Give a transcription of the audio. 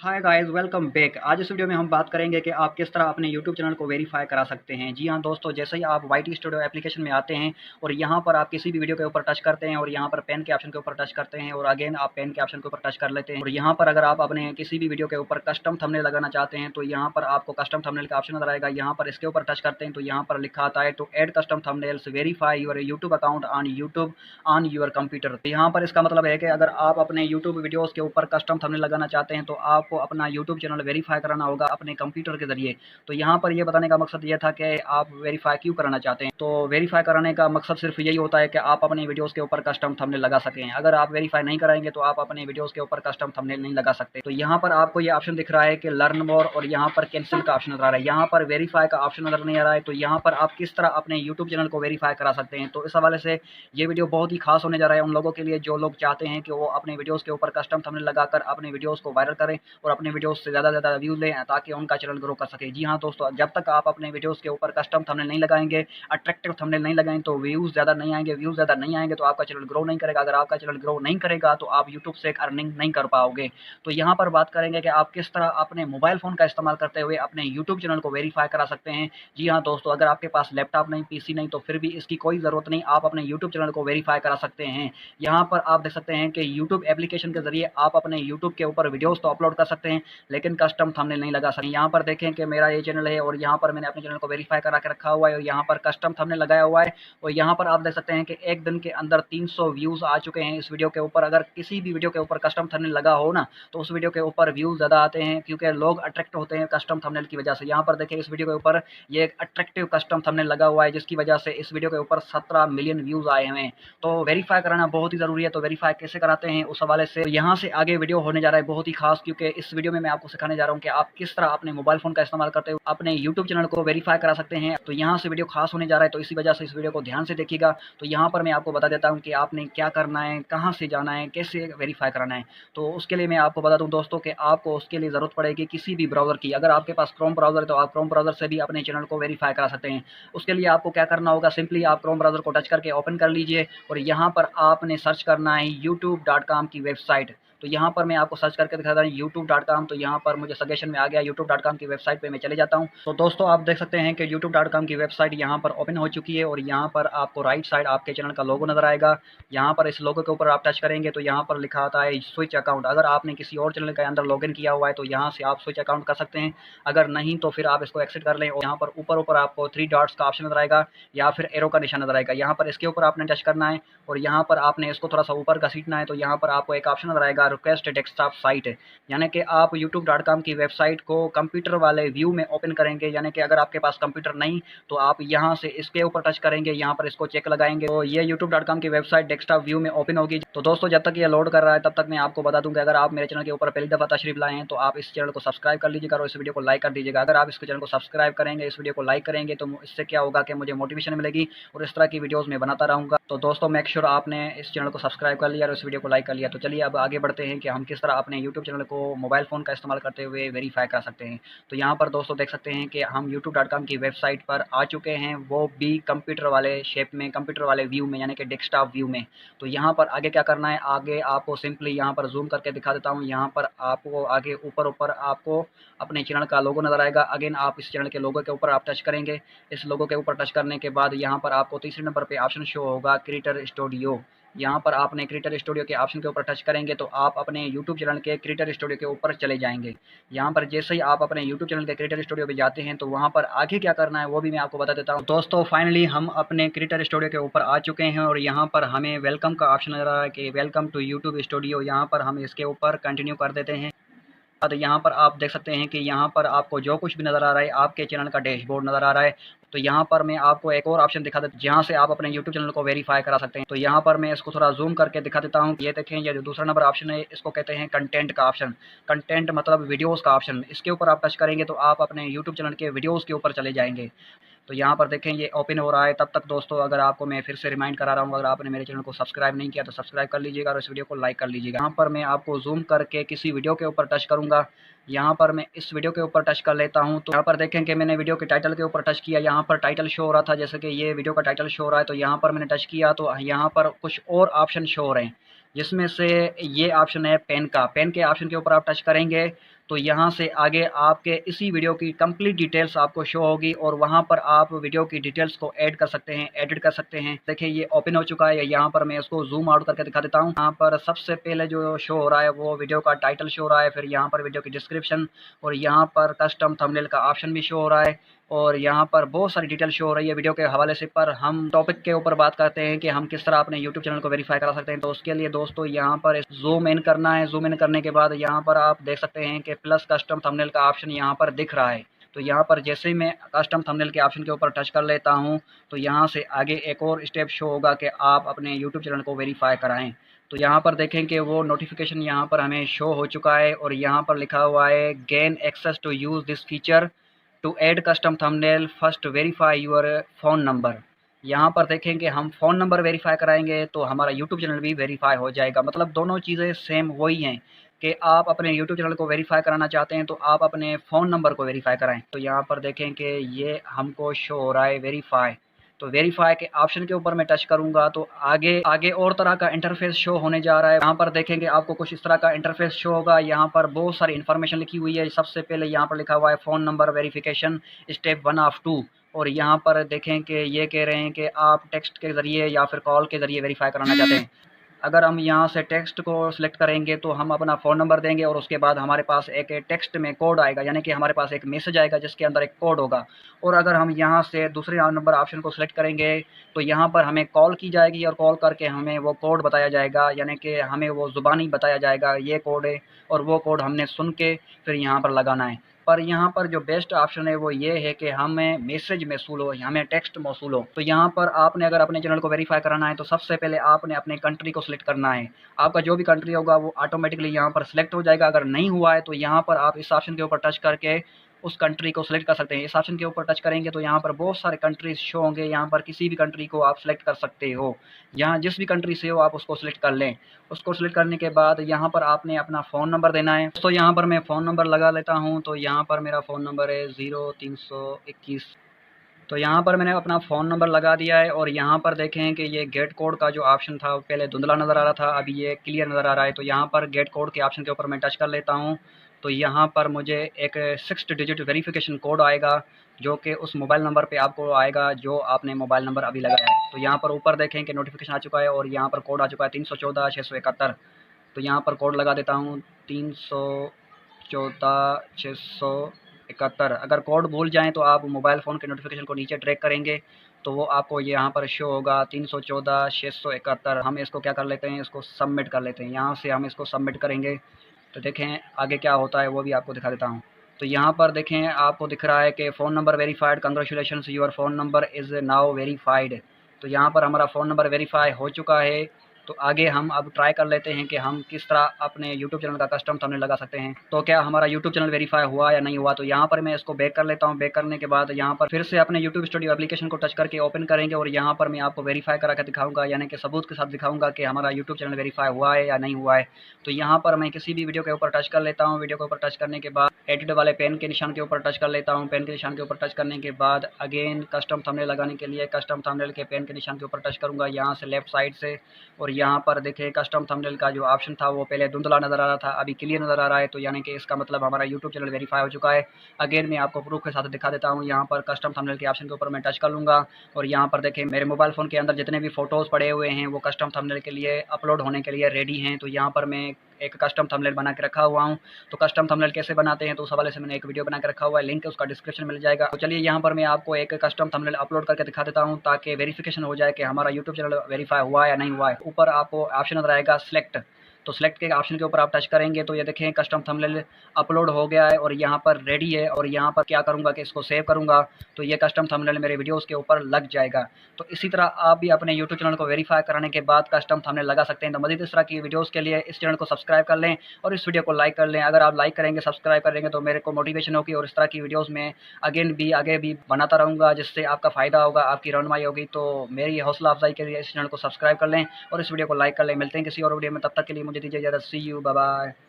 Hi guys, welcome back. आज इस video में हम बात करेंगे कि आप किस तरह अपने यूट्यूब चैनल को वेरीफाई करा सकते हैं। जी हाँ दोस्तों, जैसे ही आप वाईटी स्टूडियो एप्लीकेशन में आते हैं और यहाँ पर आप किसी भी वीडियो के ऊपर टच करते हैं और यहाँ पर पेन के ऑप्शन के ऊपर टच करते हैं और अगेन आप पेन के ऑप्शन के ऊपर टच कर लेते हैं और यहाँ पर अगर आप अपने किसी भी वीडियो के ऊपर कस्टम थंबनेल लगाना चाहते हैं तो यहाँ पर आपको कस्टम थंबनेल का ऑप्शन नजर आएगा। यहाँ पर इसके ऊपर टच करते हैं तो यहाँ पर लिखा आता है to add custom thumbnails verify your YouTube account on YouTube on your computer. तो यहाँ पर इसका मतलब है कि अगर आप अपने यूट्यूब वीडियोस के ऊपर कस्टम थंबनेल लगाना चाहते हैं तो आपको अपना यूट्यूब चैनल वेरीफाई कराना होगा अपने कंप्यूटर के जरिए। तो यहाँ पर ये बताने का मकसद ये था कि आप वेरीफाई क्यों कराना चाहते हैं। तो वेरीफाई कराने का मकसद सिर्फ यही होता है कि आप अपने वीडियोस के ऊपर कस्टम थंबनेल लगा सकें। अगर आप वेरीफाई नहीं कराएंगे तो आप अपने वीडियोस के ऊपर कस्टम थंबनेल नहीं लगा सकते। तो यहाँ पर आपको ये ऑप्शन दिख रहा है कि लर्न मोर और यहाँ पर कैंसिल का ऑप्शन नजर आ रहा है। यहाँ पर वेरीफाई का ऑप्शन नजर नहीं आ रहा है। तो यहाँ पर आप किस तरह अपने यूट्यूब चैनल को वेरीफाई करा सकते हैं। तो इस हवाले से ये वीडियो बहुत ही खास होने जा रहा है उन लोगों के लिए जो लोग चाहते हैं कि वो अपने वीडियोस के ऊपर कस्टम थंबनेल लगाकर अपने वीडियोस को वायरल करें और अपने वीडियोस से ज़्यादा व्यूज लें ताकि उनका चैनल ग्रो कर सके। जी हाँ दोस्तों, जब तक आप अपने वीडियोस के ऊपर कस्टम थंबनेल नहीं लगाएंगे, अट्रैक्टिव थंबनेल नहीं लगाएंगे तो व्यूज ज़्यादा नहीं आएंगे। व्यूज ज़्यादा नहीं आएंगे तो आपका चैनल ग्रो नहीं करेगा। अगर आपका चैनल ग्रो नहीं करेगा तो आप यूट्यूब से एक अर्निंग नहीं कर पाओगे। तो यहाँ पर बात करेंगे कि आप किस तरह अपने मोबाइल फ़ोन का इस्तेमाल करते हुए अपने यूट्यूब चैनल को वेरीफाई करा सकते हैं। जी हाँ दोस्तों, अगर आपके पास लैपटॉप नहीं, पीसी नहीं तो फिर भी इसकी कोई ज़रूरत नहीं, आप अपने यूट्यूब चैनल को वेरीफाई करा सकते हैं। यहाँ पर आप देख सकते हैं कि यूट्यूब एप्लीकेशन के जरिए आप अपने यूट्यूब के ऊपर वीडियोस तो अपलोड कर सकते हैं लेकिन कस्टम थंबनेल नहीं लगा सकते। यहाँ पर देखें कि मेरा ये चैनल है और यहाँ पर मैंने अपने चैनल को वेरीफाई करा के रखा हुआ है और यहाँ पर कस्टम थंबनेल लगाया हुआ है और यहाँ पर आप देख सकते हैं कि एक दिन के अंदर 300 व्यूज आ चुके हैं इस वीडियो के ऊपर। अगर किसी भी वीडियो के ऊपर कस्टम थंबनेल लगा हो ना तो उस वीडियो के ऊपर व्यूज ज़्यादा आते हैं क्योंकि लोग अट्रैक्ट होते हैं कस्टम थंबनेल की वजह से। यहाँ पर देखिए इस वीडियो के ऊपर ये एक अट्रैक्टिव कस्टम थंबनेल लगा हुआ है जिसकी वजह से इस वीडियो के ऊपर 17 मिलियन व्यूज आए हुए हैं। तो वेरीफाई कराना बहुत ही ज़रूरी है। तो वेरीफाई कैसे कराते हैं उस हवाले से यहाँ से आगे वीडियो होने जा रहा है बहुत ही खास, क्योंकि इस वीडियो में मैं आपको सिखाने जा रहा हूँ कि आप किस तरह अपने मोबाइल फ़ोन का इस्तेमाल करते हुए अपने यूट्यूब चैनल को वेरीफाई करा सकते हैं। तो यहाँ से वीडियो खास होने जा रहा है तो इसी वजह से इस वीडियो को ध्यान से देखिएगा। तो यहाँ पर मैं आपको बता देता हूँ कि आपने क्या करना है, कहाँ से जाना है, कैसे वेरीफाई कराना है। तो उसके लिए मैं आपको बता दूँ दोस्तों कि आपको उसके लिए ज़रूरत पड़ेगी किसी भी ब्राउज़र की। अगर आपके पास क्रोम ब्राउज़र है तो आप क्रोम ब्राउज़र से भी अपने चैनल को वेरीफाई करा सकते हैं। उसके लिए आपको क्या करना होगा, सिंपली आप क्रोम ब्राउज़र को टच करके ओपन कर लीजिए और यहाँ पर आपने सर्च करना है youtube.com की वेबसाइट। तो यहाँ पर मैं आपको सर्च करके दिखाता हूँ youtube.com। तो यहाँ पर मुझे सजेशन में आ गया youtube.com की वेबसाइट पे मैं चले जाता हूँ। तो दोस्तों आप देख सकते हैं कि youtube.com की वेबसाइट यहाँ पर ओपन हो चुकी है और यहाँ पर आपको राइट साइड आपके चैनल का लोगो नजर आएगा। यहाँ पर इस लोगो के ऊपर आप टच करेंगे तो यहाँ पर लिखा आता है स्विच अकाउंट। अगर आपने किसी और चैनल के अंदर लॉगिन किया हुआ है तो यहाँ से आप स्विच अकाउंट कर सकते हैं, अगर नहीं तो फिर आप इसको एक्सेट कर लें। और यहाँ पर ऊपर आपको 3 डॉट्स का ऑप्शन नजर आएगा या फिर एरो का निशान नजर आएगा। यहाँ पर इसके ऊपर आपने टच करना है और यहाँ पर आपने इसको थोड़ा सा ऊपर घसीटना है। तो यहाँ पर आपको एक ऑप्शन नजर आएगा रिक्वेस्ट डेस्कटॉप साइट, यानी कि आप youtube.com की वेबसाइट को कंप्यूटर वाले व्यू में ओपन करेंगे। यानी कि अगर आपके पास कंप्यूटर नहीं तो आप यहाँ से इसके ऊपर टच करेंगे, यहाँ पर इसको चेक लगाएंगे तो ये youtube.com की वेबसाइट डेस्कटॉप व्यू में ओपन होगी। तो दोस्तों जब तक ये लोड कर रहा है तब तक मैं आपको बता दूं कि अगर आप मेरे चैनल के ऊपर पहली दफ़ा तशरीफ लाए हैं तो आप इस चैनल को सब्सक्राइब कर लीजिएगा और इस वीडियो को लाइक कर दीजिएगा। अगर आप इस चैनल को सब्सक्राइब करेंगे, इस वीडियो को लाइक करेंगे तो इससे क्या होगा कि मुझे मोटिवेशन मिलेगी और इस तरह की वीडियोज़ में बनाता रहूँगा। तो दोस्तों मेक श्योर आपने इस चैनल को सब्सक्राइब कर लिया और इस वीडियो को लाइक कर लिया। तो चलिए अब आगे बढ़ते हैं कि हम किस तरह अपने यूट्यूब चैनल को मोबाइल फ़ोन का इस्तेमाल करते हुए वेरीफाई कर सकते हैं। तो यहाँ पर दोस्तों देख सकते हैं कि हम youtube.com की वेबसाइट पर आ चुके हैं, वो भी कंप्यूटर वाले शेप में, कंप्यूटर वाले व्यू में, यानी कि डेस्कटॉप व्यू में। तो यहाँ पर आगे क्या करना है, आगे आपको सिंपली यहाँ पर जूम करके दिखा देता हूँ। यहाँ पर आपको आगे ऊपर आपको अपने चैनल का लोगो नजर आएगा। अगेन आप इस चैनल के लोगो के ऊपर आप टच करेंगे। इस लोगो के ऊपर टच करने के बाद यहाँ पर आपको तीसरे नंबर पे ऑप्शन शो होगा क्रिएटर स्टूडियो। यहाँ पर आपने क्रिएटर स्टूडियो के ऑप्शन के ऊपर टच करेंगे तो आप अपने यूट्यूब चैनल के क्रिएटर स्टूडियो के ऊपर चले जाएंगे। यहाँ पर जैसे ही आप अपने यूट्यूब चैनल के क्रिएटर स्टूडियो पे जाते हैं तो वहाँ पर आगे क्या करना है वो भी मैं आपको बता देता हूँ। दोस्तों फाइनली हम अपने क्रिएटर स्टूडियो के ऊपर आ चुके हैं और यहाँ पर हमें वेलकम का ऑप्शन नजर आ रहा है कि वेलकम टू यूट्यूब स्टूडियो। यहाँ पर हम इसके ऊपर कंटिन्यू कर देते हैं। तो यहाँ पर आप देख सकते हैं कि यहाँ पर आपको जो कुछ भी नज़र आ रहा है, आपके चैनल का डैशबोर्ड नज़र आ रहा है। तो यहाँ पर मैं आपको एक और ऑप्शन दिखा देता हूँ जहाँ से आप अपने यूट्यूब चैनल को वेरीफाई करा सकते हैं। तो यहाँ पर मैं इसको थोड़ा जूम करके दिखा देता हूँ। ये देखें, ये जो दूसरा नंबर ऑप्शन है इसको कहते हैं कंटेंट का ऑप्शन। कंटेंट मतलब वीडियोज़ का ऑप्शन। इसके ऊपर आप टच करेंगे तो आप अपने यूट्यूब चैनल के वीडियोज़ के ऊपर चले जाएंगे। तो यहाँ पर देखें ये ओपन हो रहा है। तब तक दोस्तों अगर आपको मैं फिर से रिमाइंड करा रहा हूँ, अगर आपने मेरे चैनल को सब्सक्राइब नहीं किया तो सब्सक्राइब कर लीजिएगा और इस वीडियो को लाइक कर लीजिएगा। यहाँ पर मैं आपको जूम करके किसी वीडियो के ऊपर टच करूँगा। यहाँ पर मैं इस वीडियो के ऊपर टच कर लेता हूँ। तो यहाँ पर देखें कि मैंने वीडियो के टाइटल के ऊपर टच किया। यहाँ पर टाइटल शो हो रहा था, जैसे कि ये वीडियो का टाइटल शो हो रहा है। तो यहाँ पर मैंने टच किया तो यहाँ पर कुछ और ऑप्शन शो हो रहे हैं, जिसमें से ये ऑप्शन है पेन का। पेन के ऑप्शन के ऊपर आप टच करेंगे तो यहाँ से आगे आपके इसी वीडियो की कंप्लीट डिटेल्स आपको शो होगी और वहाँ पर आप वीडियो की डिटेल्स को ऐड कर सकते हैं, एडिट कर सकते हैं। देखिए ये ओपन हो चुका है। यहाँ पर मैं इसको जूम आउट करके दिखा देता हूँ। यहाँ पर सबसे पहले जो शो हो रहा है वो वीडियो का टाइटल शो हो रहा है, फिर यहाँ पर वीडियो की डिस्क्रिप्शन और यहाँ पर कस्टम थंबनेल का ऑप्शन भी शो हो रहा है और यहाँ पर बहुत सारी डिटेल शो हो रही है वीडियो के हवाले से। पर हम टॉपिक के ऊपर बात करते हैं कि हम किस तरह अपने यूट्यूब चैनल को वेरीफाई करा सकते हैं। तो उसके लिए दोस्तों यहाँ पर जूम इन करना है। जूम इन करने के बाद यहाँ पर आप देख सकते हैं कि प्लस कस्टम थंबनेल का ऑप्शन यहाँ पर दिख रहा है। तो यहाँ पर जैसे ही मैं कस्टम थंबनेल के ऑप्शन के ऊपर टच कर लेता हूँ तो यहाँ से आगे एक और स्टेप शो होगा कि आप अपने यूट्यूब चैनल को वेरीफाई कराएँ। तो यहाँ पर देखें कि वो नोटिफिकेशन यहाँ पर हमें शो हो चुका है और यहाँ पर लिखा हुआ है gain access to use this feature to add custom thumbnail first verify your phone number. यहाँ पर देखें कि हम फ़ोन नंबर वेरीफाई कराएंगे तो हमारा यूट्यूब चैनल भी वेरीफाई हो जाएगा। मतलब दोनों चीज़ें सेम वही हैं कि आप अपने यूट्यूब चैनल को वेरीफाई कराना चाहते हैं तो आप अपने फ़ोन नंबर को वेरीफाई कराएं। तो यहाँ पर देखें कि ये हमको शो हो रहा है वेरीफाई। तो वेरीफाई के ऑप्शन के ऊपर मैं टच करूंगा तो आगे आगे और तरह का इंटरफेस शो होने जा रहा है। यहाँ पर देखेंगे आपको कुछ इस तरह का इंटरफेस शो होगा। यहाँ पर बहुत सारी इन्फॉर्मेशन लिखी हुई है। सबसे पहले यहाँ पर लिखा हुआ है phone number verification step 1 of 2 और यहाँ पर देखें कि ये कह रहे हैं कि आप टेक्स्ट के ज़रिए या फिर कॉल के ज़रिए वेरीफाई कराना चाहते हैं। अगर हम यहाँ से टेक्स्ट को सिलेक्ट करेंगे तो हम अपना फ़ोन नंबर देंगे और उसके बाद हमारे पास एक टेक्स्ट में कोड आएगा, यानी कि हमारे पास एक मैसेज आएगा जिसके अंदर एक कोड होगा। और अगर हम यहाँ से दूसरे नंबर ऑप्शन को सिलेक्ट करेंगे तो यहाँ पर हमें कॉल की जाएगी और कॉल करके हमें वो कोड बताया जाएगा, यानी कि हमें वो ज़ुबानी बताया जाएगा ये कोड है और वो कोड हमने सुन के फिर यहाँ पर लगाना है। पर यहाँ पर जो बेस्ट ऑप्शन है वो ये है कि हमें मैसेज मौसूल हो, हमें टेक्स्ट मौसूल हो। तो यहाँ पर आपने अगर अपने चैनल को वेरीफाई कराना है तो सबसे पहले आपने अपने कंट्री को सिलेक्ट करना है। आपका जो भी कंट्री होगा वो ऑटोमेटिकली यहाँ पर सिलेक्ट हो जाएगा। अगर नहीं हुआ है तो यहाँ पर आप इस ऑप्शन के ऊपर टच करके उस कंट्री को सिलेक्ट कर सकते हैं। इस ऑप्शन के ऊपर टच करेंगे तो यहाँ पर बहुत सारे कंट्रीज शो होंगे। यहाँ पर किसी भी कंट्री को आप सिलेक्ट कर सकते हो। यहाँ जिस भी कंट्री से हो आप उसको सिलेक्ट कर लें। उसको सिलेक्ट करने के बाद यहाँ पर आपने अपना फ़ोन नंबर देना है। तो यहाँ पर मैं फ़ोन नंबर लगा लेता हूँ। तो यहाँ पर मेरा फ़ोन नंबर है 0321। तो यहाँ पर मैंने अपना फ़ोन नंबर लगा दिया है और यहाँ पर देखें कि ये गेट कोड का जो ऑप्शन था पहले धुंधला नज़र आ रहा था, अभी ये क्लियर नज़र आ रहा है। तो यहाँ पर गेट कोड के ऑप्शन के ऊपर मैं टच कर लेता हूँ तो यहाँ पर मुझे एक 6 डिजिट वेरिफिकेशन कोड आएगा जो कि उस मोबाइल नंबर पे आपको आएगा जो आपने मोबाइल नंबर अभी लगाया है। तो यहाँ पर ऊपर देखें कि नोटिफिकेशन आ चुका है और यहाँ पर कोड आ चुका है 314-671। तो यहाँ पर कोड लगा देता हूँ 314-671। अगर कोड भूल जाएं तो आप मोबाइल फ़ोन के नोटिफिकेशन को नीचे ट्रैक करेंगे तो वो आपको यहाँ पर शो होगा 314-671। हम इसको क्या कर लेते हैं, इसको सबमिट कर लेते हैं। यहाँ से हम इसको सबमिट करेंगे तो देखें आगे क्या होता है वो भी आपको दिखा देता हूँ। तो यहाँ पर देखें आपको दिख रहा है कि phone number verified, congratulations your phone number is now verified. तो यहाँ पर हमारा फ़ोन नंबर वेरीफाई हो चुका है। तो आगे हम अब ट्राई कर लेते हैं कि हम किस तरह अपने यूट्यूब चैनल का कस्टम थंबनेल लगा सकते हैं। तो क्या हमारा यूट्यूब चैनल वेरीफाई हुआ या नहीं हुआ। तो यहाँ पर मैं इसको बैक कर लेता हूँ। बैक करने के बाद यहाँ पर फिर से अपने यूट्यूब स्टूडियो एप्लीकेशन को टच करके ओपन करेंगे और यहाँ पर मैं आपको वेरीफाई करा कर दिखाऊंगा, यानी कि सबूत के साथ दिखाऊंगा कि हमारा यूट्यूब चैनल वेरीफाई हुआ है या नहीं हुआ है। तो यहाँ पर मैं किसी भी वीडियो के ऊपर टच कर लेता हूँ। वीडियो के ऊपर टच करने के बाद एडिट वाले पेन के निशान के ऊपर टच कर लेता हूँ। पेन के निशान के ऊपर टच करने के बाद अगेन कस्टम थंबनेल लगाने के लिए कस्टम थंबनेल के पेन के निशान के ऊपर टच करूँगा यहाँ से लेफ्ट साइड से। और यहाँ पर देखिए कस्टम थंबनेल का जो ऑप्शन था वो पहले धुंधला नज़र आ रहा था, अभी क्लियर नज़र आ रहा है। तो यानी कि इसका मतलब हमारा यूट्यूब चैनल वेरीफाई हो चुका है। अगेन मैं आपको प्रूफ के साथ दिखा देता हूँ। यहाँ पर कस्टम थंबनेल के ऑप्शन के ऊपर मैं टच कर लूँगा और यहाँ पर देखें मेरे मोबाइल फ़ोन के अंदर जितने भी फ़ोटोज़ पड़े हुए हैं वो कस्टम थंबनेल के लिए अपलोड होने के लिए रेडी हैं। तो यहाँ पर मैं एक कस्टम थंबनेल बना के रखा हुआ हूँ। तो कस्टम थंबनेल कैसे बनाते हैं तो उस हवाले से मैंने एक वीडियो बना के रखा हुआ है, लिंक उसका डिस्क्रिप्शन मिल जाएगा। तो चलिए यहाँ पर मैं आपको एक कस्टम थंबनेल अपलोड करके दिखा देता हूँ ताकि वेरिफिकेशन हो जाए कि हमारा यूट्यूब चैनल वेरीफाई हुआ है या नहीं हुआ है। ऊपर आपको ऑप्शन नजर आएगा सिलेक्ट। तो सिलेक्ट के ऑप्शन के ऊपर आप टच करेंगे तो ये देखें कस्टम थंबनेल अपलोड हो गया है और यहाँ पर रेडी है। और यहाँ पर क्या करूँगा कि इसको सेव करूँगा तो ये कस्टम थंबनेल मेरे वीडियोस के ऊपर लग जाएगा। तो इसी तरह आप भी अपने यूट्यूब चैनल को वेरीफाई कराने के बाद कस्टम थंबनेल लगा सकते हैं। तो मज़ीद इस तरह की वीडियोस के लिए इस चैनल को सब्सक्राइब कर लें और इस वीडियो को लाइक कर लें। अगर आप लाइक करेंगे, सब्सक्राइब करेंगे तो मेरे को मोटिवेशन होगी और इस तरह की वीडियोज़ में आगे भी बनाता रहूँगा जिससे आपका फ़ायदा होगा, आपकी रहनुमाई होगी। तो मेरी हौसला अफजाई के लिए इस चैनल को सब्सक्राइब कर लें और इस वीडियो को लाइक कर लें। मिलते हैं किसी और वीडियो में, तब तक के लिए मुझे दीजिए इजाज़त। सी यू, बाय बाय।